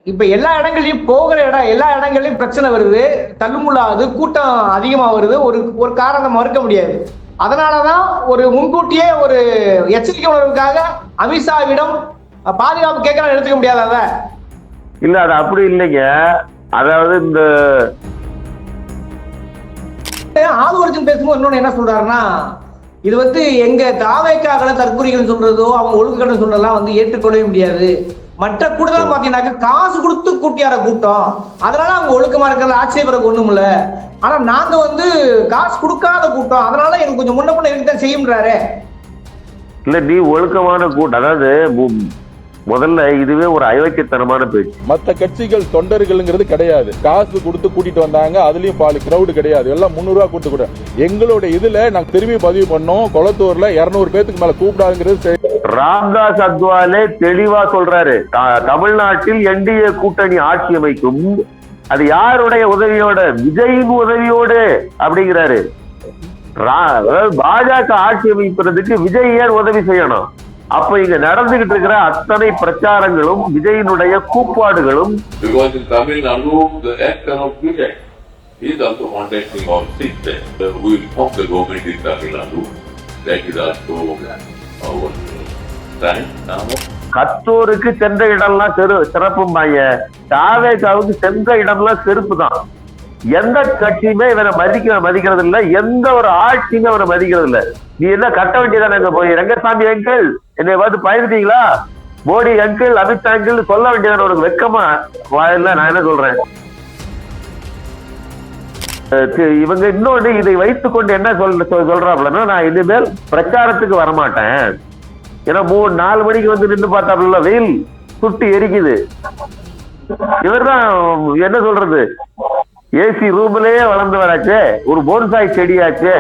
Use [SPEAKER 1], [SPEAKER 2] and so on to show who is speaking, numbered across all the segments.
[SPEAKER 1] இப்ப எல்லா இடங்களையும் போகிற இடம் எல்லா இடங்களையும் பிரச்சனை வருது, தள்ளுமுள்ளாது, கூட்டம் அதிகமா வருது. ஒரு ஒரு காரணம் மறுக்க முடியாது. அதனாலதான் ஒரு முன்கூட்டியே ஒரு எச்சரிக்கை உணர்வுக்காக அமித்ஷாவிடம் பாதுகாப்பு கேட்கலாம் எடுத்துக்க முடியாத.
[SPEAKER 2] இல்ல அது அப்படி இல்லைங்க. அதாவது இந்த
[SPEAKER 1] ஆளுவர்ஜன் பேசும்போது இன்னொன்னு என்ன சொல்றாருன்னா, இது எங்க தாவேக்காக தற்கொலைகள் சொல்றதோ அவங்க ஒழுங்குகளை சொல்றதெல்லாம் ஏற்றுக்கொள்ளவே முடியாது. மற்ற கூடுதலா பாத்தீங்கன்னாக்க காசு கொடுத்து கூட்டியார கூட்டம், அதனால அவங்க ஒழுக்கமா இருக்கிறது ஆட்சேபருக்கு ஒண்ணும் இல்ல. ஆனா நாங்க காசு கொடுக்காத கூட்டம், அதனால எனக்கு கொஞ்சம் முன்ன முன்ன இருக்குதான் செய்யும்ன்றாரு.
[SPEAKER 2] இல்ல நீ ஒழுக்கமான கூட்டம், அதாவது முதல்ல இதுவே ஒரு அயோக்கியத்தனமான பேச்சு.
[SPEAKER 3] மற்ற கட்சிகள் தொண்டர்கள்ங்கிறது கிடையாது, காசு கொடுத்து கூட்டிட்டு வந்தாங்க, அதுலயும் பாலு கிரௌடு கிடையாது, எல்லாம் 300 ரூபாய் கொடுத்து கூட. எங்களோட இதுல நாங்க திரும்பி பதிவு பண்ணோம், கொளத்தூர்ல 200 பேத்துக்கு மேல கூப்பிடாதுங்கிறது.
[SPEAKER 2] ராம்தாஸ் அத்வாலே தெளிவா சொல்றாரு, தமிழ்நாட்டில் என்டிஏ கூட்டணி ஆட்சி அமைக்கும், அது யாருடைய உதவியோட? விஜயின் உதவியோடு அப்படிங்கிறாரு. பாஜக ஆட்சி அமைப்பதற்கு விஜய் ஏன் உதவி செய்யணும்? அப்ப இங்க நடந்துகிட்டு இருக்கிற அத்தனை பிரச்சாரங்களும் விஜயினுடைய கூப்பாடுகளும் கத்தூருக்கு சென்ற இடம்லாம் சிறப்பும்பாங்க, தாவேகாவுக்கு சென்ற இடம்லாம் செருப்பு தான். எந்த கட்சியுமே இவரை மதிக்கிறது இல்ல, எந்த ஒரு ஆட்சியுமே அவரை மதிக்கிறது இல்ல. நீ என்ன கட்ட வேண்டியதானே அங்க போய், ரங்கசாமி அங்கிள் என்னை பார்த்து பயந்துட்டீங்களா, மோடி அங்கிள், அமித்ஷா அங்கிள் சொல்ல வேண்டியதான? உனக்கு வெக்கமா? வாயில்ல நான் என்ன சொல்றேன். இவங்க இன்னொன்று இதை வைத்துக் கொண்டு என்ன சொல்றாப்லன்னா, நான் இனிமேல் பிரச்சாரத்துக்கு வரமாட்டேன். ஏன்னா 3-4 மணிக்கு நின்று பார்த்தாப்புல வெயில் சுட்டி எரிக்குது. இவர்தான் என்ன சொல்றது, ஏசி ரூம்லயே வளர்ந்தவராச்சு, ஒரு போன்சாய் செடியாச்சு.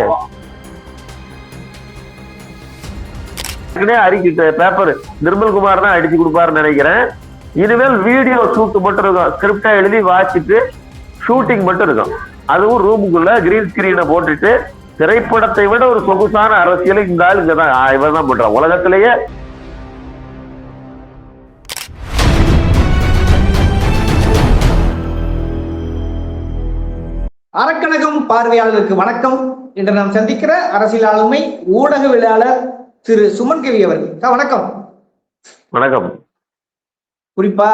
[SPEAKER 2] அறிக்கை பேப்பர் நிர்மல்குமார் தான் அடிச்சு கொடுப்பாருன்னு நினைக்கிறேன். இனிமேல் வீடியோ ஷூட் மட்டும் இருக்கும், ஸ்கிரிப்டா எழுதி வாசிட்டு ஷூட்டிங் மட்டும் இருக்கும். அதுவும் ரூமுக்குள்ள கிரீன் ஸ்கிரீனை போட்டுட்டு திரைப்படத்தை விட ஒரு சொகுசான அரசியலை இந்த ஆள் இங்கதான் இவர் தான் பண்றான் உலகத்திலேயே.
[SPEAKER 1] அறக்கழகம் பார்வையாளருக்கு வணக்கம். இன்று நாம் சந்திக்கிற அரசியல் ஆளுமை ஊடகவியலாளர் திரு சுமன் கவி அவர்கள். வணக்கம்.
[SPEAKER 2] வணக்கம்.
[SPEAKER 1] குறிப்பா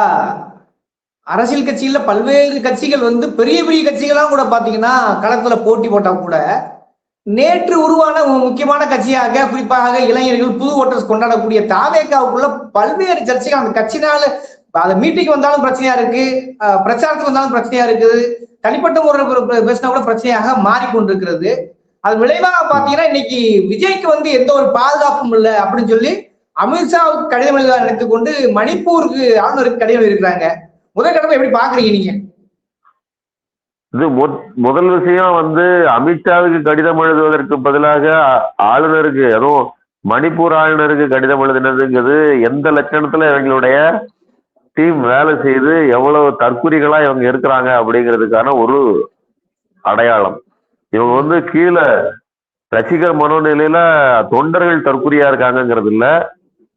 [SPEAKER 1] அரசியல் கட்சியில பல்வேறு கட்சிகள் பெரிய பெரிய கட்சிகள்லாம் கூட பாத்தீங்கன்னா களத்துல போட்டி போட்டா கூட நேற்று உருவான முக்கியமான கட்சியாக குறிப்பாக இளைஞர்கள் புது ஓட்டர்ஸ் கொண்டாடக்கூடிய தாவேகாவுக்குள்ள பல்வேறு சர்ச்சைகள் அந்த கட்சினால அந்த மீட்டிங் வந்தாலும் பிரச்சனையா இருக்கு, பிரச்சாரத்துக்கு வந்தாலும் பிரச்சனையா இருக்குது, தனிப்பட்ட முறையில் பேசினா கூட பிரச்சனையாக மாறிக்கொண்டிருக்கிறது. அது விளைவாக பாத்தீங்கன்னா இன்னைக்கு விஜய்க்கு எந்த ஒரு பாதுகாப்பும் இல்லை அப்படின்னு சொல்லி அமித்ஷாவுக்கு கடிதம் எழுத நினைத்துக் கொண்டு மணிப்பூருக்கு ஆளுநருக்கு கடிதம் எழுதியிருக்கிறாங்க. முதல் கடமை எப்படி பாக்குறீங்க நீங்க?
[SPEAKER 2] இது முதல் விஷயம் அமித்ஷாவுக்கு கடிதம் எழுதுவதற்கு பதிலாக ஆளுநருக்கு, அதுவும் மணிப்பூர் ஆளுநருக்கு கடிதம் எழுதினதுங்கிறது எந்த லட்சணத்துல இவங்களுடைய டீம் வேலை செய்து எவ்வளவு தற்குறிகளா இவங்க இருக்கிறாங்க அப்படிங்கிறதுக்கான ஒரு அடையாளம். இவங்க கீழே ரசிகர் மனோநிலையில தொண்டர்கள் தற்குறியா இருக்காங்கிறது இல்ல,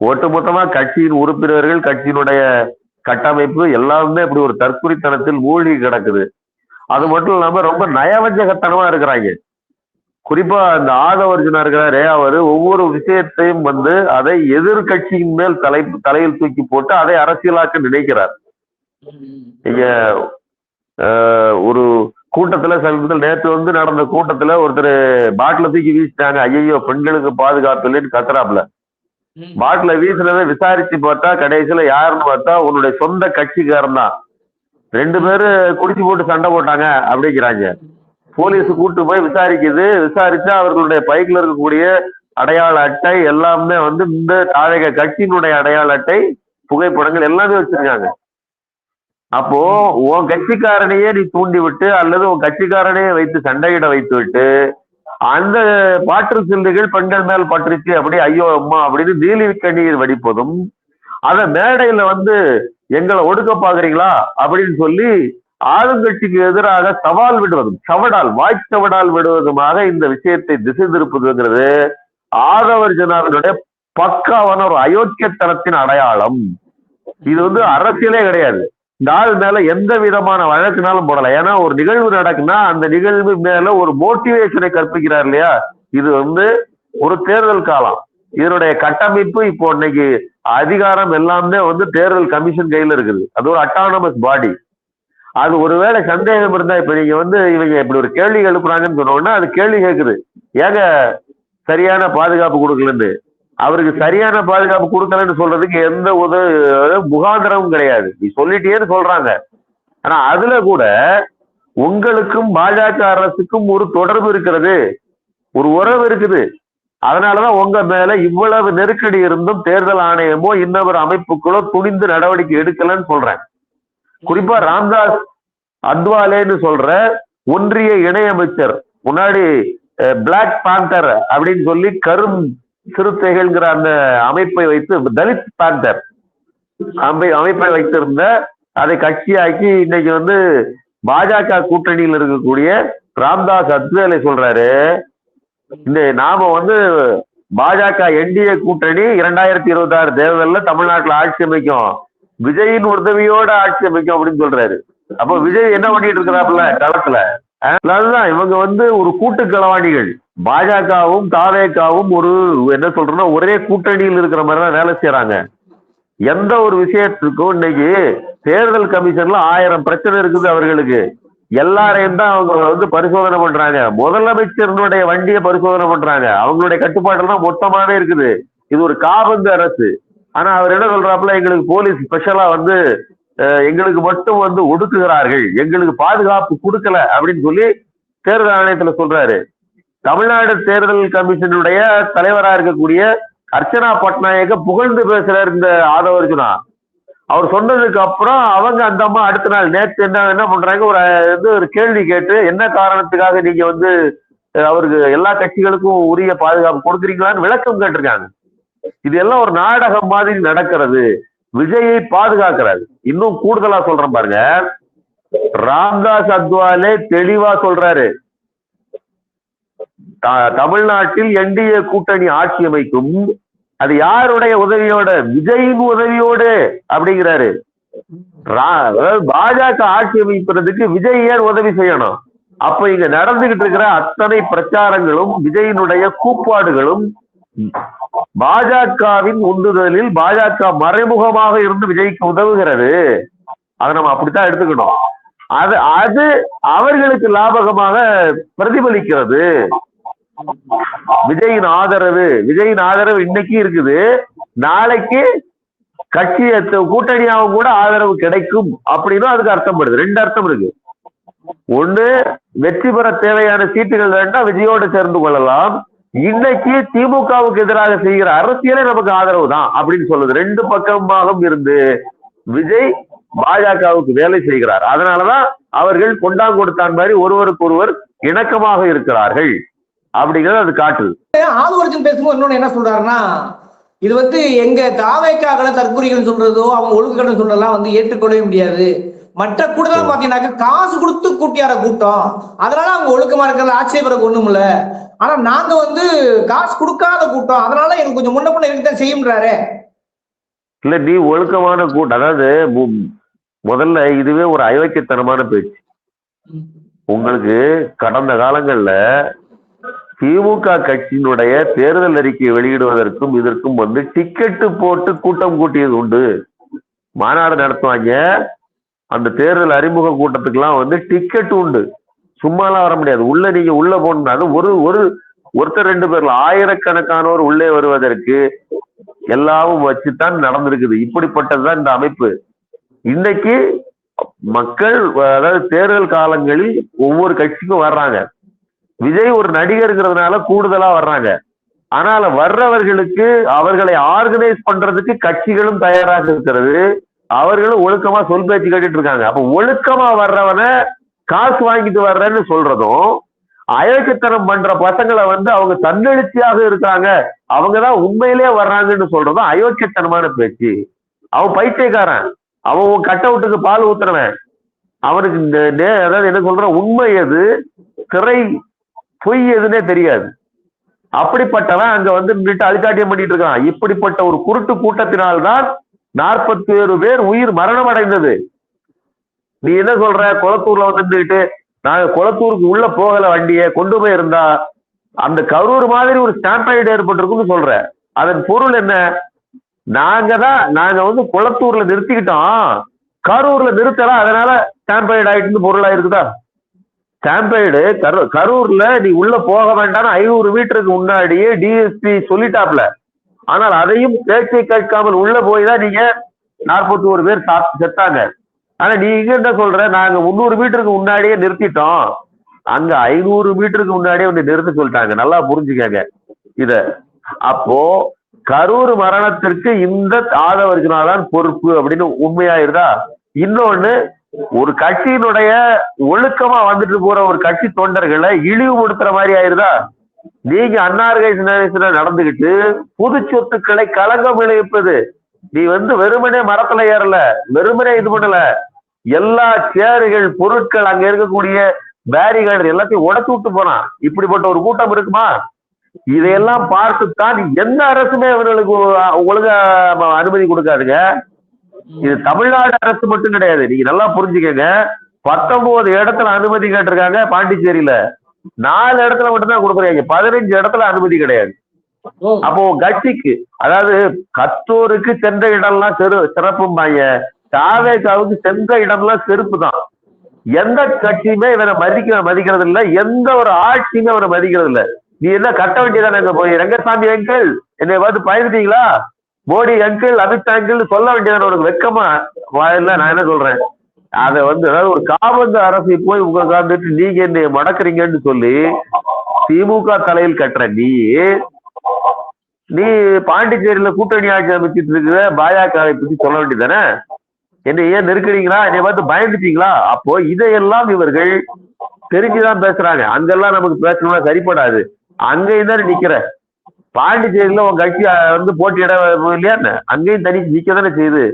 [SPEAKER 2] ஒட்டுமொத்தமா கட்சியின் உறுப்பினர்கள், கட்சியினுடைய கட்டமைப்பு எல்லாமே இப்படி ஒரு தற்குறித்தனத்தில் மூழ்கி கிடக்குது. அது மட்டும் இல்லாம ரொம்ப நயவஞ்சகத்தனமா இருக்கிறாங்க. குறிப்பா இந்த ஆதவர்ஜுனா இருக்கிறாரே, அவரு ஒவ்வொரு விஷயத்தையும் அதை எதிர்கட்சியின் மேல் தலையில் தூக்கி போட்டு அதை அரசியலாக்க நினைக்கிறார். இங்க ஒரு கூட்டத்துல சமீபத்தில் நேற்று நடந்த கூட்டத்துல ஒருத்தர் பாட்டில தூக்கி வீசிட்டாங்க, ஐயோ பெண்களுக்கு பாதுகாப்பு இல்லைன்னு கத்துறாப்புல. பாட்டில வீசினதை விசாரிச்சு பார்த்தா கடைசியில யாருன்னு பார்த்தா உன்னுடைய சொந்த கட்சிக்காரன் தான். 2 பேரு குடிச்சு போட்டு சண்டை போட்டாங்க அப்படிங்கிறாங்க. போலீஸ் கூட்டு போய் விசாரிச்சா அவர்களுடைய பைக்ல இருக்கக்கூடிய அடையாள அட்டை எல்லாமே இந்த தாழக கட்சியினுடைய அடையாள அட்டை, புகைப்படங்கள் எல்லாமே வச்சிருக்காங்க. அப்போ உன் கட்சிக்காரனையே நீ தூண்டி விட்டு அல்லது உன் கட்சிக்காரனையே வைத்து சண்டையிட வைத்து விட்டு அந்த பாற்று சில்லுகள் பெண்கள் மேல் பற்றுச்சு அப்படி ஐயோ அம்மா அப்படின்னு நீலி கண்ணீர் வடிப்பதும், அத மேடையில எங்களை ஒடுக்க பாக்குறீங்களா அப்படின்னு சொல்லி ஆளுங்கட்சிக்கு எதிராக சவால் விடுவதும், வாய்ச்சவடால் விடுவதுமாக இந்த விஷயத்தை திசை திருப்புதுங்கிறது ஆதவர்ஜுனாவினுடைய பக்காவான ஒரு அயோக்கியத்தனத்தின் அடையாளம். இது அரசியலே கிடையாது. இந்த ஆள் மேல எந்த விதமான வழக்குனாலும் போடலாம். ஏன்னா ஒரு நிகழ்வு நடக்குன்னா அந்த நிகழ்வு மேல ஒரு மோட்டிவேஷனை கற்பிக்கிறார் இல்லையா? இது வந்து ஒரு தேர்தல் காலம். இதனுடைய கட்டமைப்பு இப்போ இன்னைக்கு அதிகாரம் எல்லாமே வந்து தேர்தல் கமிஷன் கையில இருக்குது. அது ஒரு அட்டானமஸ் பாடி. அது ஒருவேளை சந்தேகம் இருந்தா, இப்ப நீங்க வந்து இவங்க இப்படி ஒரு கேள்வி எழுப்புறாங்கன்னு சொன்னோம்னா அது கேள்வி கேட்குது, ஏங்க சரியான பாதுகாப்பு கொடுக்கலன்னு. அவருக்கு சரியான பாதுகாப்பு கொடுக்கலன்னு சொல்றதுக்கு எந்த முகாந்திரமும் கிடையாது. நீ சொல்லிட்டேன்னு சொல்றாங்க. ஆனா அதுல கூட உங்களுக்கும் பாஜக அரசுக்கும் ஒரு தொடர்பு இருக்கிறது, ஒரு உறவு இருக்குது. அதனாலதான் உங்க மேல இவ்வளவு நெருக்கடி இருந்தும் தேர்தல் ஆணையமோ இன்னொரு அமைப்புகளோ துணிந்து நடவடிக்கை எடுக்கலன்னு சொல்றேன். குறிப்பா ராம்தாஸ் அத்வாலேன்னு சொல்ற ஒன்றிய இணையமைச்சர், முன்னாடி பிளாக் பாந்தர் அப்படின்னு சொல்லி கரும் சிறுத்தைகள்ங்கிற அந்த அமைப்பை வைத்து, தலித் பாந்தர் அமைப்பை வைத்திருந்த, அதை கட்சியாக்கி இன்னைக்கு வந்து பாஜக கூட்டணியில் இருக்கக்கூடிய ராம்தாஸ் அத்வாலே சொல்றாரு, இந்த நாம வந்து பாஜக என்டிஏ கூட்டணி 2026 தேர்தலில் தமிழ்நாட்டில் ஆட்சி அமைக்கும், விஜயின் உதவியோட ஆட்சி அமைக்கும் அப்படின்னு சொல்றாரு. அப்ப விஜய் என்ன பண்ணிட்டு இருக்கிறாப்புல களத்துல? அதுதான் இவங்க வந்து ஒரு கூட்டு களவாணிகள். பாஜகவும் தாவேகாவும் ஒரு என்ன சொல்றோம்னா ஒரே கூட்டணியில் இருக்கிற மாதிரி தான் வேலை செய்யறாங்க. எந்த ஒரு விஷயத்துக்கும் இன்னைக்கு தேர்தல் கமிஷன்ல 1000 பிரச்சனை இருக்குது அவர்களுக்கு. எல்லாரையும் தான் அவங்க வந்து பரிசோதனை பண்றாங்க. முதலமைச்சருடைய வண்டியை பரிசோதனை பண்றாங்க. அவங்களுடைய கட்டுப்பாடுல தான் மொத்தமாவே இருக்குது. இது ஒரு காபந்து அரசு. ஆனா அவர் என்ன சொல்றாப்புல, எங்களுக்கு போலீஸ் ஸ்பெஷலா வந்து எங்களுக்கு மட்டும் வந்து ஒடுக்குகிறார்கள், எங்களுக்கு பாதுகாப்பு கொடுக்கல அப்படின்னு சொல்லி தேர்தல் ஆணையத்துல சொல்றாரு. தமிழ்நாடு தேர்தல் கமிஷனுடைய தலைவராக இருக்கக்கூடிய அர்ச்சனா பட்நாயக்க புகழ்ந்து பேசுறாரு இந்த ஆதவ அர்ஜுனா. அவர் சொன்னதுக்கு அப்புறம் அவங்க அந்த அம்மா அடுத்த நாள் நேற்று என்ன பண்றாங்க, ஒரு கேள்வி கேட்டு என்ன காரணத்துக்காக நீங்க வந்து அவருக்கு எல்லா கட்சிகளுக்கும் உரிய பாதுகாப்பு கொடுக்குறீங்களான்னு விளக்கம் கேட்டிருக்காங்க. இது எல்லாம் ஒரு நாடகம் மாதிரி நடக்கிறது. விஜயை பாதுகாக்கிறாரு. இன்னும் கூடுதலா சொல்றேன் பாருங்க, ராம்தாஸ் அத்வாலே தெளிவா சொல்றாரு, தமிழ்நாட்டில் என்டிஏ கூட்டணி ஆட்சி அமைக்கும், அது யாருடைய உதவியோட? விஜயின் உதவியோடு அப்படிங்கிறாரு. பாஜக ஆட்சி அமைப்பதற்கு விஜய் ஏன் உதவி செய்யணும்? அப்ப இங்க நடந்துகிட்டு இருக்கிற அத்தனை பிரச்சாரங்களும் விஜயினுடைய கூப்பாடுகளும் பாஜகவின் உந்துதலில் பாஜக மறைமுகமாக இருந்து விஜய்க்கு உதவுகிறது. அதை நம்ம அப்படித்தான் எடுத்துக்கணும். அது அவர்களுக்கு லாபகமாக பிரதிபலிக்கிறது. விஜயின் ஆதரவு இன்னைக்கு இருக்குது, நாளைக்கு கட்சி கூட்டணியாகவும் கூட ஆதரவு கிடைக்கும் அப்படின்னு அதுக்கு அர்த்தம் படுது. 2 அர்த்தம் இருக்கு. ஒண்ணு, வெற்றி பெற தேவையான சீட்டுகள் வேண்டாம், விஜயோடு சேர்ந்து கொள்ளலாம். இன்னைக்கு திமுகவுக்கு எதிராக செய்கிற அரசியலே நமக்கு ஆதரவு தான் அப்படின்னு சொல்லுது. 2 பக்கமாகவும் இருந்து விஜய் பாஜகவுக்கு வேலை செய்கிறார். அதனாலதான் அவர்கள் கொண்டாங்கொடுத்தான் மாதிரி ஒருவருக்கு ஒருவர் இணக்கமாக இருக்கிறார்கள் அப்படிங்கிறது அது காட்டுது.
[SPEAKER 1] ஆதவர்ஜன் பேசும்போது இன்னொன்னு என்ன சொல்றாருன்னா, இது வந்து எங்க தாவேக்காக்களை தற்கொலைகள் சொல்றதோ அவங்க ஒழுங்குகளை சொல்றதெல்லாம் வந்து ஏற்றுக்கொள்ளவே முடியாது. மற்ற கூட்டலாம் பாத்தீங்கன்னாக்க காசு கொடுத்து கூட்டியார கூட்டம், அதனால அவங்க ஒழுக்கமா இருக்கிறது ஆட்சேபருக்கு ஒண்ணும் இல்ல. ஆனா நாங்க வந்து காசு கொடுக்காத கூட்டம், அதனால எனக்கு கொஞ்சம் முன்ன பின்ன இருக்குதான் செய்யும்ன்றாரு.
[SPEAKER 2] இல்ல, நீ ஒழுக்கமான கூட்டம், அதாவது முதல்ல இதுவே ஒரு அயோக்கியத்தனமான பேச்சு. உங்களுக்கு கடந்த காலங்கள்ல திமுக கட்சியினுடைய தேர்தல் அறிக்கையை வெளியிடுவதற்கும் இதற்கும் வந்து டிக்கெட்டு போட்டு கூட்டம் கூட்டியது உண்டு. மாநாடு நடத்துவாங்க, அந்த தேர்தல் அறிமுக கூட்டத்துக்கெல்லாம் வந்து டிக்கெட் உண்டு. சும்மாலாம் வர முடியாது. நீங்க உள்ள போனா ஒருத்தர் 2 பேர்ல ஆயிரக்கணக்கானோர் உள்ளே வருவதற்கு எல்லாவும் வச்சுதான் நடந்திருக்குது. இப்படிப்பட்டதுதான் இந்த அமைப்பு. இன்னைக்கு மக்கள், அதாவது தேர்தல் காலங்களில் ஒவ்வொரு கட்சிக்கும் வர்றாங்க. விஜய் ஒரு நடிகருங்கிறதுனால கூடுதலா வர்றாங்க. ஆனால் வர்றவர்களுக்கு அவர்களை ஆர்கனைஸ் பண்றதுக்கு கட்சிகளும் தயாராக இருக்கிறது. அவர்களும் ஒழுக்கமா சொல் பேச்சு கேட்டுட்டு இருக்காங்க. அப்ப ஒழுக்கமா வர்றவனை காசு வாங்கிட்டு வர்றேன்னு சொல்றதும், அயோக்கியத்தனம் பண்ற பசங்களை வந்து அவங்க தன்னெழுச்சியாக இருக்காங்க, அவங்கதான் உண்மையிலேயே வர்றாங்கன்னு சொல்றதும் அயோக்கியத்தனமான பேச்சு. அவன் பைத்தியக்காரன், அவன் கட் அவுட்டுக்கு பால் ஊத்துறவன். அவனுக்கு அதாவது என்ன சொல்ற, உண்மை எது திரை பொய் எதுன்னே தெரியாது. அப்படிப்பட்டவன் அங்க வந்து நின்று அழுக்காட்டியம் பண்ணிட்டு இருக்கான். இப்படிப்பட்ட ஒரு குருட்டு கூட்டத்தினால்தான் 47 பேர் உயிர் மரணம் அடைந்தது. நீ என்ன சொல்ற, குளத்தூர்ல வந்துட்டு நாங்க குளத்தூருக்கு உள்ள போகல, வண்டியை கொண்டு போய் இருந்தா அந்த கரூர் மாதிரி ஒரு ஸ்டாம்பைடு ஏற்பட்டிருக்குன்னு சொல்ற. அதன் பொருள் என்ன? நாங்க வந்து குளத்தூர்ல நிறுத்திக்கிட்டோம், கரூர்ல நிறுத்தலாம், அதனால ஸ்டாம்பைடு ஆயிட்டு பொருளா இருக்குதா? ஸ்டாம்பைடு கரூர்ல நீ உள்ள போக வேண்டாம்னு 500 மீட்டருக்கு முன்னாடியே டிஎஸ்பி சொல்லிட்டாப்ல. ஆனால் அதையும் பேச்சை கேட்காமல் உள்ள போய் தான் நீங்க 41 பேர் செத்தாங்க. ஆனா நீங்க என்ன சொல்ற, நாங்க 300 மீட்டருக்கு முன்னாடியே நிறுத்திட்டோம், அங்க 500 மீட்டருக்கு முன்னாடியே வந்து நிறுத்த சொல்லிட்டாங்க. நல்லா புரிஞ்சுக்கங்க இத. அப்போ கரூர் மரணத்திற்கு இந்த ஆதவர்ஜுனாதான் பொறுப்பு அப்படின்னு உண்மையாயிருதா? இன்னொன்னு, ஒரு கட்சியினுடைய ஒழுக்கமா வந்துட்டு போற ஒரு கட்சி தொண்டர்களை இழிவுபடுத்துற மாதிரி ஆயிருதா? நீங்க அன்னார்கேசன நடந்துகிட்டு பொது சொத்துக்களை களங்கம் விளைவிப்பது. நீ வந்து வெறுமனே மரத்துல ஏறல, வெறுமனே இது பண்ணல, எல்லா சேர்கள் பொருட்கள் அங்க இருக்கக்கூடிய பேரிகார்டு எல்லாத்தையும் உடச்சு விட்டு போனான். இப்படிப்பட்ட ஒரு கூட்டம் இருக்குமா? இதையெல்லாம் பார்த்துத்தான் எந்த அரசுமே அவர்களுக்கு ஒழுங்கா அனுமதி கொடுக்காதுங்க. இது தமிழ்நாடு அரசு மட்டும் கிடையாது, நீங்க நல்லா புரிஞ்சுக்கங்க. 19 இடத்துல அனுமதி கேட்டிருக்காங்க பாண்டிச்சேரியில, 4 இடத்துல மட்டும்தான் கொடுக்குறாங்க, 15 இடத்துல அனுமதி கிடையாது. அப்போ கட்சிக்கு, அதாவது கத்தூருக்கு சென்ற இடம்லாம் சிறப்பும்பாங்க, தாவேகாவுக்கு சென்ற இடம்லாம் செருப்பு தான். எந்த கட்சியுமே இவரை மதிக்கிறது இல்லை, எந்த ஒரு ஆட்சியுமே அவரை மதிக்கிறது இல்லை. நீ என்ன கட்ட வேண்டியதானே போய், ரங்கசாமி அங்கிள் என்னை பார்த்து பயந்துட்டீங்களா, மோடி அங்கிள், அமித்ஷா அங்கிள் சொல்ல வேண்டியதான? உனக்கு வெக்கமா? இல்ல, நான் என்ன சொல்றேன், அதை வந்து அதாவது ஒரு காபந்து அரசை போய் உட்கார்ந்துட்டு நீங்க என்னை மடக்குறீங்கன்னு சொல்லி திமுக தலையில் கட்டுற நீ பாண்டிச்சேரியில கூட்டணி ஆட்சி அமைச்சிட்டு இருக்கிற பாஜகவை பத்தி சொல்ல வேண்டியதானே? என்னை ஏன் நெருக்கிறீங்களா, என்னை பார்த்து பயந்துட்டீங்களா? அப்போ இதையெல்லாம் இவர்கள் தெரிஞ்சுதான் பேசுறாங்க. அங்கெல்லாம் நமக்கு பேசணும்னா சரிப்படாது, அங்கேயும் தானே நிக்கிற. பாண்டிச்சேரியில உன் கட்சி வந்து போட்டியிட இல்லையா, அங்கேயும் தனி நிக்க தானே செய்யுது.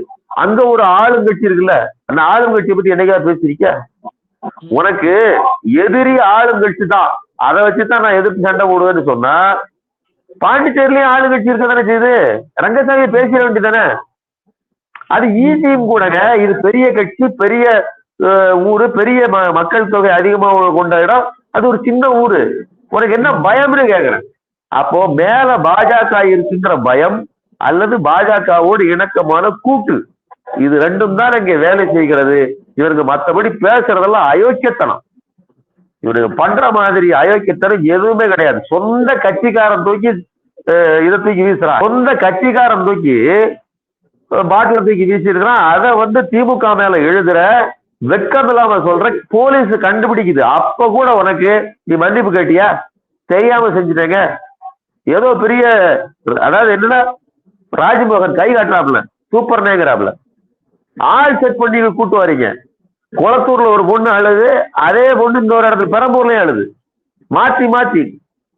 [SPEAKER 2] அங்க ஒரு ஆளுங்கட்சி இருக்குல்ல, அந்த ஆளுங்கட்சியை பத்தி என்னைக்கா பேசிருக்க? உனக்கு எதிரி ஆளுங்கட்சி தான், அதை வச்சுதான் நான் எதிர்ப்பு சண்டை போடுவேன்னு சொன்னா, பாண்டிச்சேரியிலயும் ஆளுங்கட்சி இருக்க தானே செய்யுது. ரங்கசாமியை பேசிட வேண்டியதானே? அது ஈஸியும் கூடங்க. இது பெரிய கட்சி, பெரிய ஊரு, பெரிய மக்கள் தொகை அதிகமாக கொண்ட இடம், அது ஒரு சின்ன ஊரு. உனக்கு என்ன பயம்னு கேக்குறேன். அப்போ மேல பாஜக இருக்குங்கிற பயம் அல்லது பாஜகவோடு இணக்கமான கூட்டு, இது ரெண்டும் தான் இங்க வேலை செய்கிறது. இவருக்கு மற்றபடி பேசுறதெல்லாம் அயோக்கியத்தனம். இவனுக்கு பண்ற மாதிரி அயோக்கியத்தனம் எதுவுமே கிடையாது. சொந்த கட்சிக்காரன் தூக்கி இதை தூக்கி வீசுறான், சொந்த கட்சிக்காரன் தூக்கி பாட்டில தூக்கி வீசி இருக்கிறான். அதை வந்து திமுக மேல எழுதுற, வெட்கம் இல்லாம சொல்ற, போலீஸ் கண்டுபிடிக்குது. அப்ப கூட உனக்கு நீ மன்னிப்பு கேட்டியா? தெரியாம செஞ்சுட்டேங்க. ஏதோ பெரிய, அதாவது என்னன்னா, ராஜ்மோகன் கை காட்டுறாப்புல, சூப்பர் நேங்கிறாப்புல, ஆள் செட் பண்ணி கூட்டு வரீங்க. குளத்தூர்ல ஒரு பொண்ணு அழுது, அதே பொண்ணு இன்னொரு இடத்துல பெரம்பூர்லயும் அழுது, மாத்தி மாத்தி.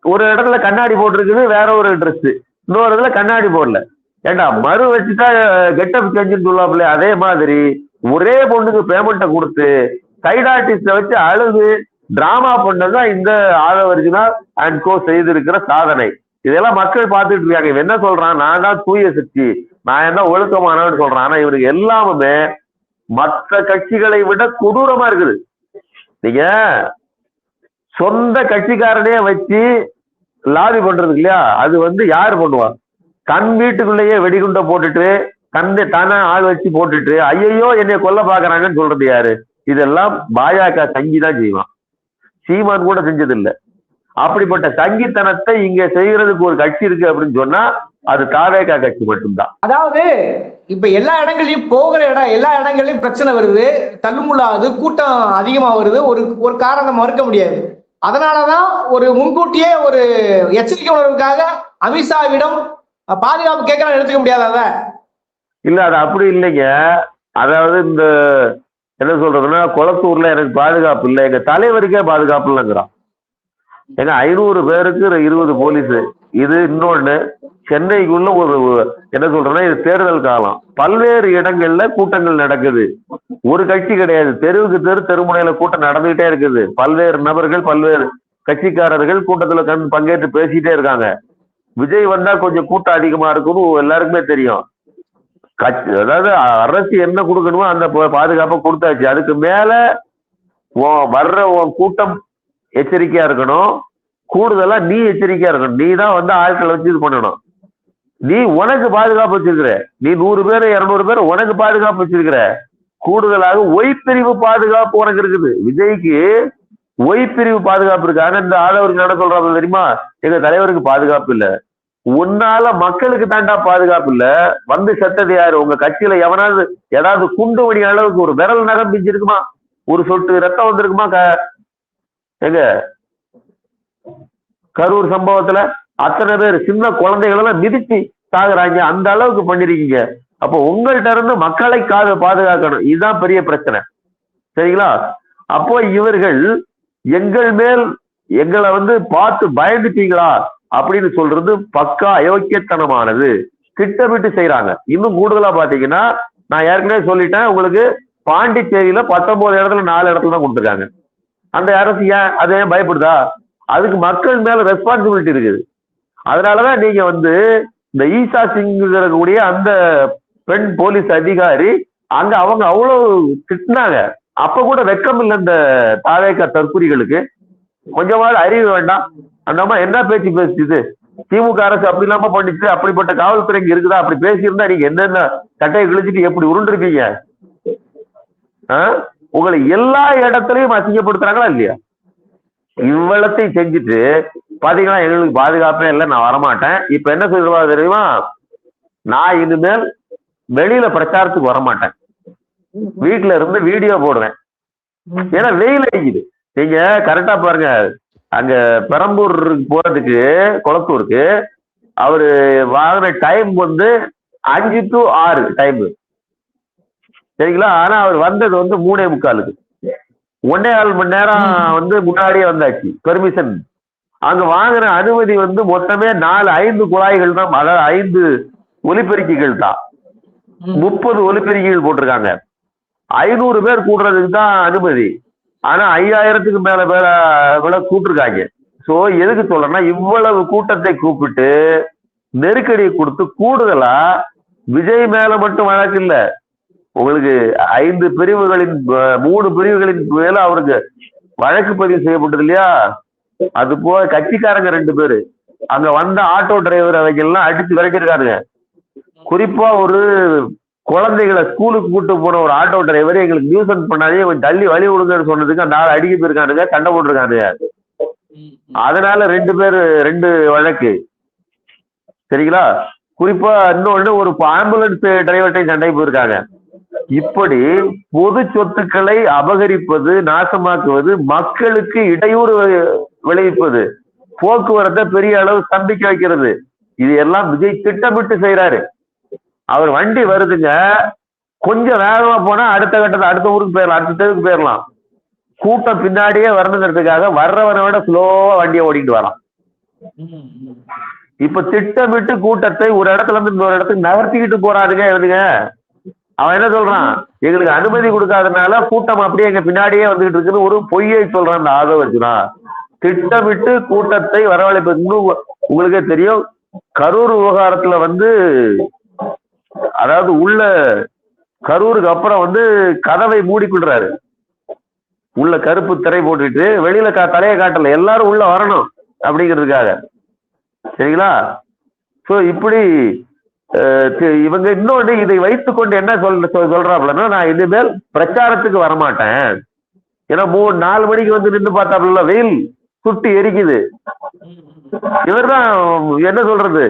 [SPEAKER 2] ஒரு இடத்துல கண்ணாடி போட்டிருக்குது, வேற ஒரு ட்ரெஸ், இன்னொரு இடத்துல கண்ணாடி போடல. ஏண்டா மறு வச்சுட்டா கெட்டப் செஞ்சுன்னு சொல்லாப்புல, அதே மாதிரி ஒரே பொண்ணுக்கு பேமெண்ட்டை கொடுத்து சைட் ஆர்டிஸ்ட வச்சு அழுது டிராமா பண்ணதான் இந்த ஆதவர்ஜுனா அண்ட் கோ செய்திருக்கிற சாதனை. இதெல்லாம் மக்கள் பார்த்துட்டு இருக்காங்க. இவன் என்ன சொல்றான், நான் தான் தூய சக்தி, நான் என்ன ஒழுக்கமானவன்னு சொல்றான். ஆனா இவருக்கு எல்லாமே மற்ற கட்சிகளை விட கொடூரமா இருக்குது. நீங்க சொந்த கட்சிக்காரனே வச்சு லாபி பண்றது இல்லையா, அது வந்து யாரு பண்ணுவா? தன் வீட்டுக்குள்ளேயே வெடிகுண்டை போட்டுட்டு, தானே ஆள் வச்சு போட்டுட்டு, ஐயோ என்னைய கொல்ல பாக்குறாங்கன்னு சொல்றது யாரு? இதெல்லாம் பாஜக சங்கி தான் செய்வான், சீமான் கூட செஞ்சதில்லை. அப்படிப்பட்ட சங்கித்தனத்தை இங்க செய்யறதுக்கு ஒரு கட்சி இருக்கு அப்படின்னு சொன்னா அது தாவேகா கட்சி மட்டும்தான்.
[SPEAKER 1] அதாவது இப்ப எல்லா இடங்களையும் போகிற இடம், எல்லா இடங்களையும் பிரச்சனை வருது, தள்ளுமுள்ளாது, கூட்டம் அதிகமா வருது. ஒரு காரணம் மறுக்க முடியாது. அதனாலதான் ஒரு முன்கூட்டியே ஒரு எச்சரிக்கை உணர்வுக்காக அமித்ஷாவிடம் பாதுகாப்பு கேட்கலாம், எடுத்துக்க முடியாத
[SPEAKER 2] இல்ல. அது அப்படி இல்லைங்க. அதாவது இந்த என்ன சொல்றதுன்னா, குளத்தூர்ல எனக்கு பாதுகாப்பு இல்லை, எங்க தலைவருக்கே பாதுகாப்பு இல்லைங்கிறான். ஏன்னா 500 பேருக்கு 20 போலீஸ். இது இன்னொன்னு, சென்னைக்குள்ள ஒரு என்ன சொல்றேன்னா, இது தேர்தல் காலம், பல்வேறு இடங்கள்ல கூட்டங்கள் நடக்குது. ஒரு கட்சி கிடையாது, தெருவுக்கு தெருமுனையில கூட்டம் நடந்துகிட்டே இருக்குது. பல்வேறு நபர்கள், பல்வேறு கட்சிக்காரர்கள் கூட்டத்துல பங்கேற்று பேசிட்டே இருக்காங்க. விஜய் வந்தா கொஞ்சம் கூட்டம் அதிகமா இருக்குன்னு எல்லாருக்குமே தெரியும். அதாவது அரசு என்ன கொடுக்கணுமோ அந்த பாதுகாப்பை கொடுத்தாச்சு. அதுக்கு மேல வர்ற கூட்டம் எச்சரிக்கையா இருக்கணும். கூடுதலா நீ எச்சரிக்கையா இருக்கணும். நீ தான் வந்து ஆட்களை வச்சு இது பண்ணணும். நீ உனக்கு பாதுகாப்பு வச்சிருக்கிற, நீ 100 பேர் 200 பேர் உனக்கு பாதுகாப்பு வச்சிருக்கிற. கூடுதலாக ஒய்பிரிவு பாதுகாப்பு உனக்கு இருக்குது. விஜய்க்கு ஒய்பிரிவு பாதுகாப்பு இருக்கு. ஆனா இந்த ஆதவருக்கு என்ன சொல்றாங்க தெரியுமா? எங்க தலைவருக்கு பாதுகாப்பு இல்ல. உன்னால மக்களுக்கு தாண்டா பாதுகாப்பு இல்ல. வந்து செத்தது யாரு? உங்க கட்சியில எவனாவது ஏதாவது குண்டு மணி அளவுக்கு ஒரு விரல் நகம் பிஞ்சிருக்குமா? ஒரு சொட்டு ரத்தம் வந்திருக்குமா? எங்க கரூர் சம்பவத்துல அத்தனை பேர் சின்ன குழந்தைகளெல்லாம் மிதிச்சு சாகுறாங்க. அந்த அளவுக்கு பண்ணிருக்கீங்க. அப்போ உங்கள்கிட்ட இருந்து மக்களை பாதுகாக்கணும். இதுதான் பெரிய பிரச்சனை. சரிங்களா? அப்போ இவர்கள் எங்கள் மேல் எங்களை வந்து பார்த்து பயந்துட்டீங்களா அப்படின்னு சொல்றது பக்கா அயோக்கியத்தனமானது. திட்டமிட்டு செய்யறாங்க. இன்னும் கூடுதலா பாத்தீங்கன்னா, நான் ஏற்கனவே சொல்லிட்டேன் உங்களுக்கு, பாண்டிச்சேரியில 19 இடத்துல 4 இடத்துல தான் கொடுத்துருக்காங்க. அந்த அரசு ஏன் அதை ஏன் பயப்படுதா? அதுக்கு மக்கள் மேல ரெஸ்பான்சிபிலிட்டி இருக்குது. அதனாலதான் நீங்க வந்து இந்த ஈசா சிங்கிற கூடிய அந்த பெண் போலீஸ் அதிகாரி அங்க அவங்க அவ்வளவு திட்டினாங்க. அப்ப கூட வெக்கம் இல்லை இந்த தாவேக்கா தற்குறிகளுக்கு. கொஞ்சமாவது அறிவு வேண்டாம். அந்த அம்மா என்ன பேச்சு பேசுது? திமுக அரசு அப்படி இல்லாம பண்ணிச்சு, அப்படிப்பட்ட காவல்துறை இங்க இருக்குதா? அப்படி பேசியிருந்தா நீங்க என்னென்ன கட்டையை கிழிச்சிட்டு எப்படி உருண்டிருப்பீங்க? உங்களை எல்லா இடத்துலயும் அசிங்கப்படுத்துறாங்களா இல்லையா? இவ்வளத்தையும் செஞ்சுட்டு பாத்தீங்கன்னா எங்களுக்கு பாதுகாப்பே இல்லை, நான் வரமாட்டேன். இப்ப என்ன சொல்லுவா தெரியுமா? நான் இனிமேல் வெளியில பிரச்சாரத்துக்கு வரமாட்டேன், வீட்டுல இருந்து வீடியோ போடுவேன். ஏன்னா வெயில் அடிக்குது. நீங்க கரெக்டா பாருங்க, அங்க பெரம்பூர் போறதுக்கு கொளத்தூருக்கு அவரு வாங்கின டைம் வந்து 5 to 6 டைம். சரிங்களா? ஆனா அவர் வந்தது வந்து 3:45. 1.25 மணி நேரம் வந்து முன்னாடியே வந்தாச்சு பெர்மிஷன். அங்க வாங்குற அனுமதி வந்து மொத்தமே 4-5 குழாய்கள் தான். அதாவது 5 ஒலிபெருக்கிகள் தான். 30 ஒலிபெருக்கிகள் போட்டிருக்காங்க. 500 பேர் கூடுறதுக்கு தான் அனுமதி. ஆனா 5000க்கு மேல விட கூப்பிட்டுருக்காங்க. சோ எதுக்கு சொல்றேன்னா, இவ்வளவு கூட்டத்தை கூப்பிட்டு நெருக்கடி கொடுத்து கூடுதலா விஜய் மேல மட்டும் வழக்கு இல்ல, உங்களுக்கு 5 பிரிவுகளின் 3 பிரிவுகளின் மேல அவருக்கு வழக்கு பதிவு செய்யப்பட்டது இல்லையா? அது போக கட்சிக்காரங்க 2 பேரு அங்க வந்த ஆட்டோ டிரைவர் அவங்க எல்லாம் அடிச்சு விரைச்சிருக்காருங்க. குறிப்பா ஒரு குழந்தைகளை ஸ்கூலுக்கு கூட்டு போன ஒரு ஆட்டோ டிரைவர் எங்களுக்கு நியூசன்ஸ் பண்ணாதே, கொஞ்சம் தள்ளி வழி விடுங்கன்னு சொன்னதுக்கு அந்த ஆள் அடிக்க போயிருக்கானுங்க, சண்டை போட்டிருக்கானுங்க. அதனால 2 பேர் 2 வழக்கு. சரிங்களா? குறிப்பா இன்னொன்னு ஒரு ஆம்புலன்ஸ் டிரைவர்டையும் சண்டை போயிருக்காங்க. இப்படி பொது சொத்துக்களை அபகரிப்பது, நாசமாக்குவது, மக்களுக்கு இடையூறு விளைவிப்பது, போக்குவரத்தை பெரிய அளவு ஸ்தம்பிக்க வைக்கிறது, இது எல்லாம் விஜய் திட்டமிட்டு செய்யறாரு. அவர் வண்டி வருதுங்க, கொஞ்சம் வேகமா போனா அடுத்த கட்டத்தை அடுத்த ஊருக்கு போயிடலாம், அடுத்த தெருவுக்கு போயிடலாம். கூட்டம் பின்னாடியே வரணுங்கிறதுக்காக வர்றவனை விட ஸ்லோவா வண்டியை ஓடிட்டு வரான். இப்ப திட்டமிட்டு கூட்டத்தை ஒரு இடத்துல இருந்து இன்னொரு இடத்துக்கு நகர்த்திக்கிட்டு போறாருங்க இவனுங்க. அவன் என்ன சொல்றான்? எங்களுக்கு அனுமதி கொடுக்காதனால கூட்டம் அப்படியே எங்க பின்னாடியே வந்துகிட்டு இருக்குன்னு ஒரு பொய்யை சொல்றான் அந்த ஆதவர்ஜுனா. திட்டமிட்டு கூட்டத்தை வரவழைப்பு. இன்னும் உங்களுக்கே தெரியும், கரூர் விவகாரத்துல வந்து அதாவது உள்ள கரூருக்கு அப்புறம் வந்து கதவை மூடிக்கொள்றாரு. உள்ள கருப்பு திரை போட்டுட்டு வெளியில தலையை காட்டல, எல்லாரும் உள்ள வரணும் அப்படிங்கிறதுக்காக. சரிங்களா? சோ இப்படி இவங்க இன்னொன்று இதை வைத்துக்கொண்டு என்ன சொல்றாப்லன்னா, நான் இனிமேல் பிரச்சாரத்துக்கு வரமாட்டேன். ஏன்னா 3-4 மணிக்கு வந்து நின்று பார்த்தாப்புல வெயில் சுட்டு எரிக்குது. இவர்தான் என்ன சொல்றது,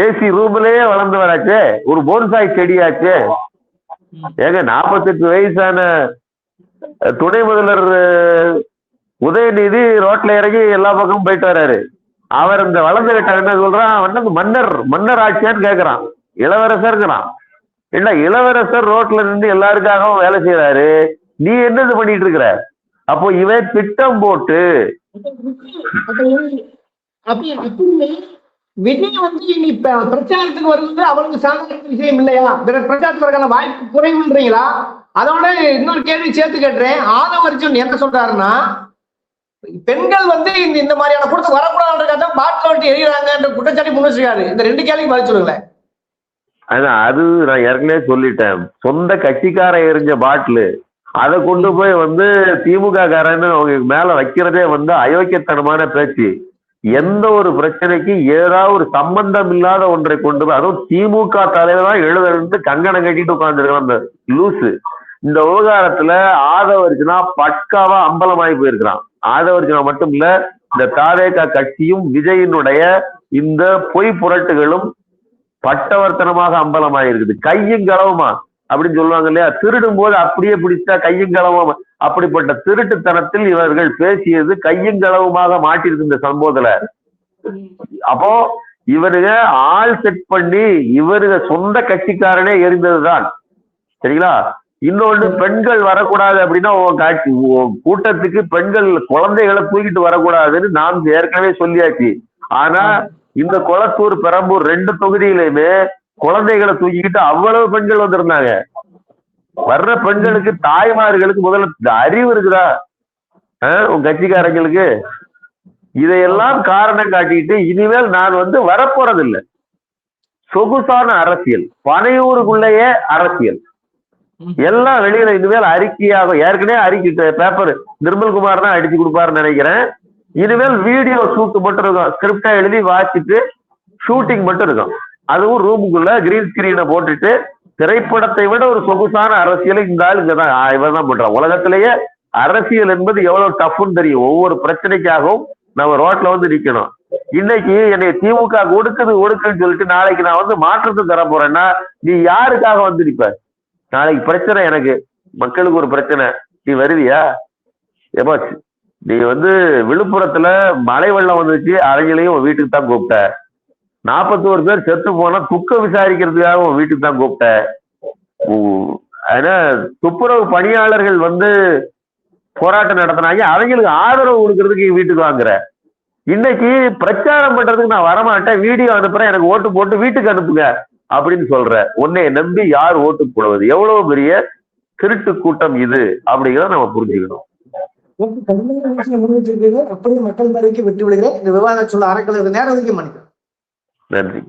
[SPEAKER 2] ஏசி ரூம்லயே வளர்ந்து வராச்சே, ஒரு போன்சாய் செடியாச்சே. ஏங்க 48 வயசான துணை முதல்வர் உதயநிதி ரோட்ல இறங்கி எல்லா பக்கமும் போயிட்டு வர்றாரு. அவர் இந்த வளர்ந்து விட்டார் என்ன சொல்றான், வந்து மன்னர் ஆட்சியான்னு கேட்கிறான். இளவரசர்ங்கிறான். இல்ல இளவரசர் ரோட்ல நின்று எல்லாருக்காகவும் வேலை செய்யறாரு, நீ என்னது பண்ணிட்டு இருக்கிற? அப்போ இவன் திட்டம் போட்டு
[SPEAKER 1] விஜய் வந்து இனி பிரச்சாரத்துக்கு வருவது அவருக்கு சாதாரண விஷயம் இல்லையா? பிரச்சாரத்துக்கு வரக்கான வாய்ப்பு குறைவுன்றீங்களா? அதோட இன்னொரு கேள்வி சேர்த்து கேட்டுறேன். ஆதவர்ஜுன் என்ன சொல்றாருன்னா, பெண்கள் வந்து இந்த மாதிரியான கூட்டத்துக்கு வரக்கூடாதுன்றதுக்காக பாட்டில் எறிகிறாங்க என்ற குற்றச்சாட்டு முன்வச்சிருக்காரு. இந்த 2 கேள்விக்கு பதில் சொல்லுங்களேன்.
[SPEAKER 2] அதான் அது நான் ஏற்கனவே சொல்லிட்டேன். சொந்த கட்சிக்காரன் எரிஞ்ச பாட்டிலு அதை கொண்டு போய் வந்து திமுக காரன்னு அவங்க மேல வைக்கிறதே வந்து அயோக்கியத்தனமான பேச்சு. எந்த ஒரு பிரச்சனைக்கு ஏதாவது ஒரு சம்பந்தம் இல்லாத ஒன்றை கொண்டு போய், அதுவும் திமுக தலைவரா எழுதுறது கங்கணம் கட்டிட்டு உட்கார்ந்துருக்கான் அந்த லூசு. இந்த விவகாரத்துல ஆதவர்ஜுனா பட்காவா அம்பலமாகி போயிருக்கிறான். ஆதவர்ஜுனா மட்டும் இல்ல, இந்த தாவேகா கட்சியும் விஜயினுடைய இந்த பொய் புரட்டுகளும் பட்டவர்த்தனமாக அம்பலமாக இருக்குது. கையும் களவுமா அப்படின்னு சொல்லுவாங்க இல்லையா, திருடும் போது அப்படியே பிடிச்சா கையும் களவுமா, அப்படிப்பட்ட திருட்டுத்தனத்தில் இவர்கள் பேசியது கையும் களவுமாக மாட்டிருக்கு இந்த சம்பவத்துல. அப்போ இவருங்க ஆள் செட் பண்ணி இவருங்க சொந்த கட்சிக்காரனே எரிந்ததுதான். சரிங்களா? இன்னொன்று, பெண்கள் வரக்கூடாது அப்படின்னா கூட்டத்துக்கு பெண்கள் குழந்தைகளை தூக்கிட்டு வரக்கூடாதுன்னு நாம் ஏற்கனவே சொல்லியாச்சு. ஆனா இந்த கொளத்தூர், பெரம்பூர் 2 தொகுதியிலுமே குழந்தைகளை தூக்கிக்கிட்டு அவ்வளவு பெண்கள் வந்திருந்தாங்க. வர்ற பெண்களுக்கு, தாய்மார்களுக்கு முதல்ல அறிவு இருக்குதா உங்க கட்சிக்காரங்களுக்கு? இதையெல்லாம் காரணம் காட்டிட்டு இனிமேல் நான் வந்து வரப்போறதில்லை. சொகுசான அரசியல், பனையூருக்குள்ளேயே அரசியல் எல்லாம் வெளியில இனிமேல் அறிக்கையாக, ஏற்கனவே அறிக்கை பேப்பர் நிர்மல்குமார் தான் அடிச்சு கொடுப்பாருன்னு நினைக்கிறேன். இனிமேல் வீடியோ ஷூட் மட்டும் இருக்கும், ஸ்கிரிப்டா எழுதி வாசிட்டு ஷூட்டிங் மட்டும் இருக்கும். அதுவும் ரூமுக்குள்ள கிரீன் ஸ்கிரீனை போட்டுட்டு திரைப்படத்தை விட ஒரு சொகுசான அரசியலை இந்த ஆள் இங்கதான் இவர் தான் பண்றான். உலகத்திலேயே அரசியல் என்பது எவ்வளவு டஃப்னு தெரியும். ஒவ்வொரு பிரச்சனைக்காகவும் நம்ம ரோட்ல வந்து நிக்கணும். இன்னைக்கு என்னை திமுக ஒடுக்குன்னு சொல்லிட்டு நாளைக்கு நான் வந்து மாற்றத்தை தர போறேன்னா நீ யாருக்காக வந்து நிப்ப? நாளைக்கு பிரச்சனை, எனக்கு மக்களுக்கு ஒரு பிரச்சனை, நீ வருவியா? எப்போ நீ வந்து விழுப்புரத்துல மழை வெள்ளம் வந்துச்சு, அவங்களையும் வீட்டுக்கு தான் கூப்பிட்ட. 41 பேர் செத்து போனா துக்க விசாரிக்கிறதுக்காக உன் வீட்டுக்கு தான் கூப்பிட்ட. ஆனா துப்புரவு பணியாளர்கள் வந்து போராட்டம் நடத்தினாங்க, அவங்களுக்கு ஆதரவு கொடுக்கறதுக்கு வீட்டுக்கு வாங்குற. இன்னைக்கு பிரச்சாரம் பண்றதுக்கு நான் வரமாட்டேன், வீடியோ அனுப்புறேன், எனக்கு ஓட்டு போட்டு வீட்டுக்கு அனுப்புங்க அப்படின்னு சொல்ற. உன்னை நம்பி யார் ஓட்டு போடுவது? எவ்வளவு பெரிய திருட்டு கூட்டம் இது அப்படிங்கிறத நம்ம புரிஞ்சுக்கணும்.
[SPEAKER 1] அப்படியே மக்கள் மேலைக்கு விட்டு விடுகிறேன். இந்த விவாதம் சொல்ல அறக்கலை நேரம் ஒதுக்கி மன்னிக்கிறேன்.
[SPEAKER 2] நன்றி.